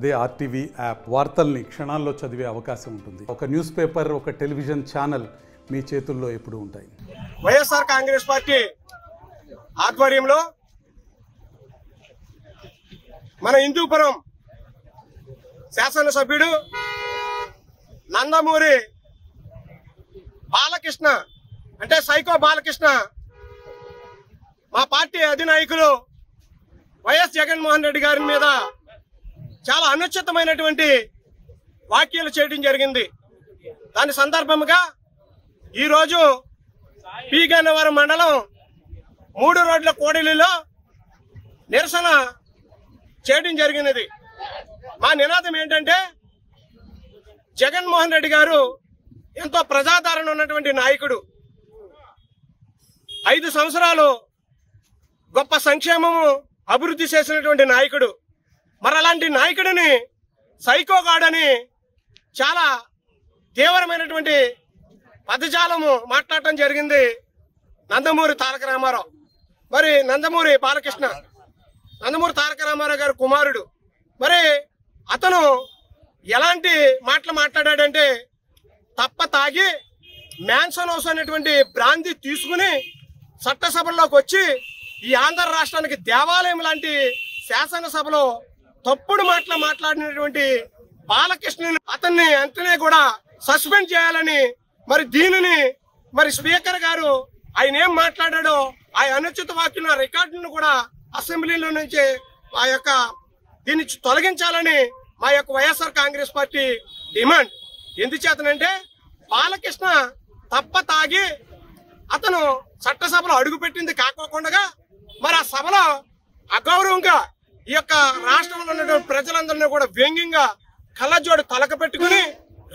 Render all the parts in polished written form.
అదే RTV app వార్తల్ని క్షణాల్లో చదివే అవకాశం ఉంటుంది. ఒక న్యూస్ పేపర్, ఒక టెలివిజన్ ఛానల్ మీ చేతుల్లో ఎప్పుడూ ఉంటాయి. వైఎస్ఆర్ కాంగ్రెస్ పార్టీ ఆధ్వర్యంలో మన హిందూపురం శాసనసభ్యుడు నందమూరి బాలకృష్ణ అంటే సైకో బాలకృష్ణ మా పార్టీ అధినాయకులు వైఎస్ జగన్మోహన్ రెడ్డి గారి మీద చాలా అనుచితమైనటువంటి వ్యాఖ్యలు చేయడం జరిగింది. దాని సందర్భంగా ఈరోజు పి గన్నవరం మండలం 3 రోడ్ల కోడిలిలో నిరసన చేయడం జరిగినది. మా నినాదం ఏంటంటే జగన్మోహన్ రెడ్డి గారు ఎంతో ప్రజాదరణ ఉన్నటువంటి నాయకుడు, 5 సంవత్సరాలు గొప్ప సంక్షేమము అభివృద్ధి చేసినటువంటి నాయకుడు. మరి అలాంటి నాయకుడిని సైకోగాడని చాలా తీవ్రమైనటువంటి పదజాలము మాట్లాడటం జరిగింది నందమూరి తారక రామారావు. మరి నందమూరి బాలకృష్ణ నందమూరి తారక రామారావు గారి కుమారుడు. మరి అతను ఎలాంటి మాటలు మాట్లాడాడంటే తప్ప తాగి మ్యాన్సన్ హౌస్ అనేటువంటి బ్రాంతి తీసుకుని చట్టసభల్లోకి వచ్చి ఈ ఆంధ్ర రాష్ట్రానికి దేవాలయం లాంటి శాసనసభలో తప్పుడు మాటలు మాట్లాడినటువంటి బాలకృష్ణని అతన్ని వెంటనే కూడా సస్పెండ్ చేయాలని మరి దీనిని మరి స్పీకర్ గారు ఆయన ఏం మాట్లాడాడో ఆ అనుచిత వాక్యుల రికార్డును కూడా అసెంబ్లీలో నుంచి ఆ యొక్క దీన్ని తొలగించాలని మా యొక్క వైఎస్ఆర్ కాంగ్రెస్ పార్టీ డిమాండ్. ఎందుచేతనంటే బాలకృష్ణ తప్ప తాగి అతను చట్టసభలో అడుగుపెట్టింది కాకోకుండా మరి ఆ సభలో అగౌరవంగా ఈ యొక్క రాష్ట్రంలో ఉన్నటువంటి ప్రజలందరినీ కూడా వ్యంగ్యంగా కళ్ళజోడు తలక పెట్టుకుని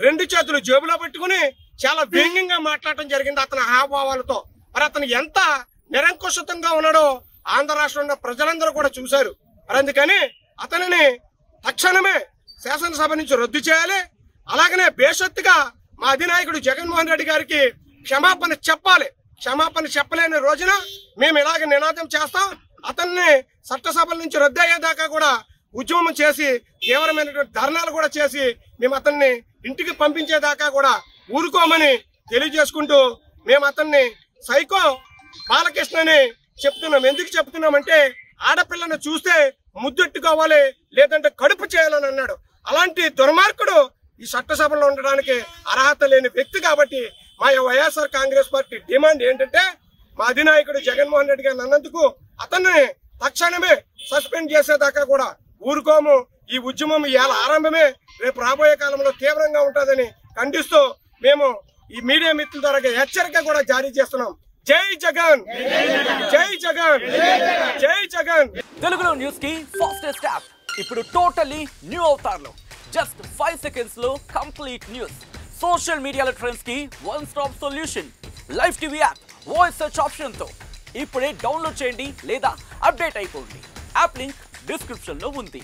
2 చేతులు జేబులో పెట్టుకుని చాలా వ్యంగ్యంగా మాట్లాడటం జరిగింది అతని హావభావాలతో. మరి అతను ఎంత నిరంకుశంగా ఉన్నాడో ఆంధ్ర రాష్ట్రంలో ప్రజలందరూ కూడా చూశారు. మరి అందుకని అతనిని తక్షణమే శాసనసభ నుంచి రద్దు చేయాలి. అలాగనే బేషత్తుగా మా అధినాయకుడు జగన్మోహన్ రెడ్డి గారికి క్షమాపణ చెప్పాలి. క్షమాపణ చెప్పలేని రోజున మేము ఇలాగ నినాదం చేస్తాం. అతన్ని చట్టసభల నుంచి రద్దు అయ్యేదాకా కూడా ఉద్యమం చేసి తీవ్రమైనటువంటి ధర్నాలు కూడా చేసి మేము అతన్ని ఇంటికి పంపించేదాకా కూడా ఊరుకోమని తెలియజేసుకుంటూ మేము అతన్ని సైకో బాలకృష్ణని చెప్తున్నాం. ఎందుకు చెప్తున్నామంటే ఆడపిల్లను చూస్తే ముద్దెట్టుకోవాలి, లేదంటే కడుపు చేయాలని అన్నాడు. అలాంటి దుర్మార్గుడు ఈ చట్టసభలో ఉండడానికి అర్హత లేని వ్యక్తి. కాబట్టి మా వైఎస్ఆర్ కాంగ్రెస్ పార్టీ డిమాండ్ ఏంటంటే మా అధినాయకుడు జగన్మోహన్ రెడ్డి గారు అన్నందుకు అతన్ని తక్షణమే సస్పెండ్ చేసేదాకా కూడా ఊరుకోము. ఈ ఉద్యమం ఇవాళ ఆరంభమే, రేపు రాబోయే కాలంలో తీవ్రంగా ఉంటుందని ఖండిస్తూ మేము ఈ మీడియా మిత్రుల ద్వారా హెచ్చరిక కూడా జారీ చేస్తున్నాం. జై జగన్, జై జగన్, జై జగన్. తెలుగులో న్యూస్ కి ఫాస్టెస్ట్ యాప్ ఇప్పుడు టోటలీ న్యూ అవతార్లో జస్ట్ 5 seconds లో కంప్లీట్ న్యూస్. సోషల్ మీడియాలో ట్రెండ్స్ కి one stop solution. Live TV app voice search option తో ఇప్పుడే డౌన్లోడ్ చేయండి లేదా అప్డేట్ అయిపోండి. యాప్ లింక్ డిస్క్రిప్షన్ లో ఉంది.